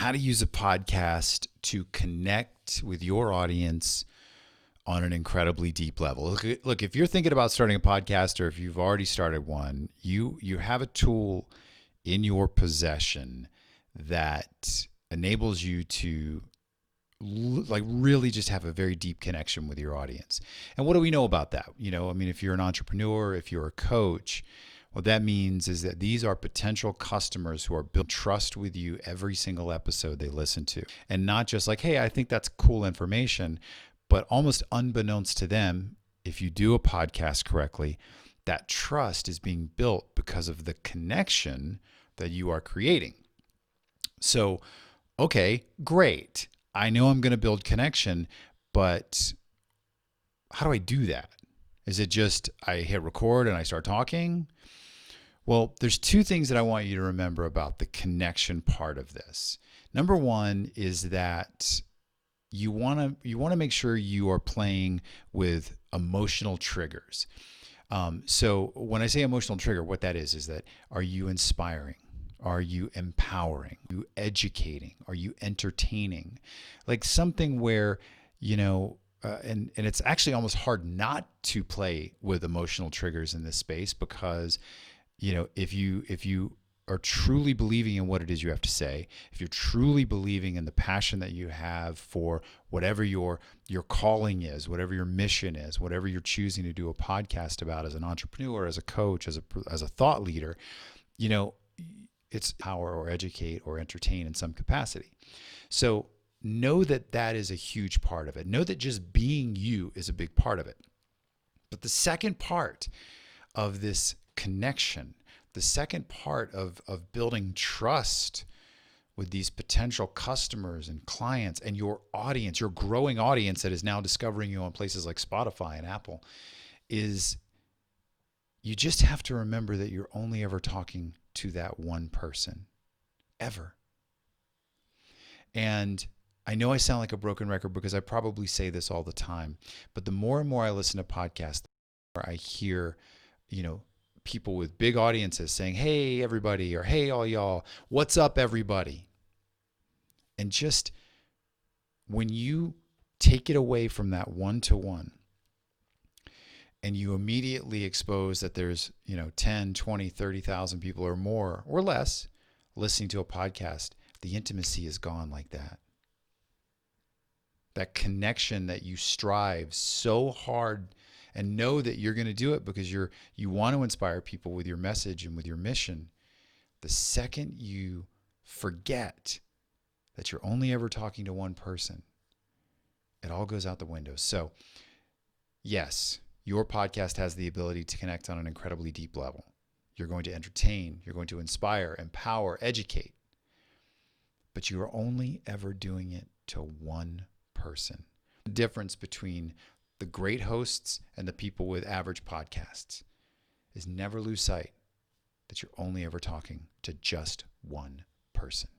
how to use a podcast to connect with your audience on an incredibly deep level. Look, if you're thinking about starting a podcast, or if you've already started one, you have a tool in your possession that enables you to like really just have a very deep connection with your audience. And what do we know about that? If you're an entrepreneur, if you're a coach, what that means is that these are potential customers who are building trust with you every single episode they listen to. And not just like, hey, I think that's cool information, but almost unbeknownst to them, if you do a podcast correctly, that trust is being built because of the connection that you are creating. So, okay, great. I know I'm going to build connection, but how do I do that? Is it just I hit record and I start talking? Well, there's two things that I want you to remember about the connection part of this. Number one is that you want to make sure you are playing with emotional triggers. So when I say emotional trigger, what that is that are you inspiring? Are you empowering? Are you educating? Are you entertaining? Like something where, and it's actually almost hard not to play with emotional triggers in this space because, if you are truly believing in what it is you have to say, if you're truly believing in the passion that you have for whatever your calling is, whatever your mission is, whatever you're choosing to do a podcast about as an entrepreneur, as a coach, as a thought leader, it's power or educate or entertain in some capacity. So know that is a huge part of it. Know that just being you is a big part of it. But the second part of this connection, the second part of building trust with these potential customers and clients and your audience, your growing audience that is now discovering you on places like Spotify and Apple, is you just have to remember that you're only ever talking to that one person, ever. And I know I sound like a broken record because I probably say this all the time, but the more and more I listen to podcasts, the more I hear, people with big audiences saying, hey, everybody, or hey, all y'all, what's up, everybody? And just when you take it away from that one-to-one and you immediately expose that there's, 10, 20, 30,000 people or more or less listening to a podcast, the intimacy is gone like that. That connection that you strive so hard and know that you're going to do it because you want to inspire people with your message and with your mission. The second you forget that you're only ever talking to one person, it all goes out the window. So, yes, your podcast has the ability to connect on an incredibly deep level. You're going to entertain, you're going to inspire, empower, educate. But you are only ever doing it to one person. The difference between the great hosts and the people with average podcasts is never lose sight that you're only ever talking to just one person.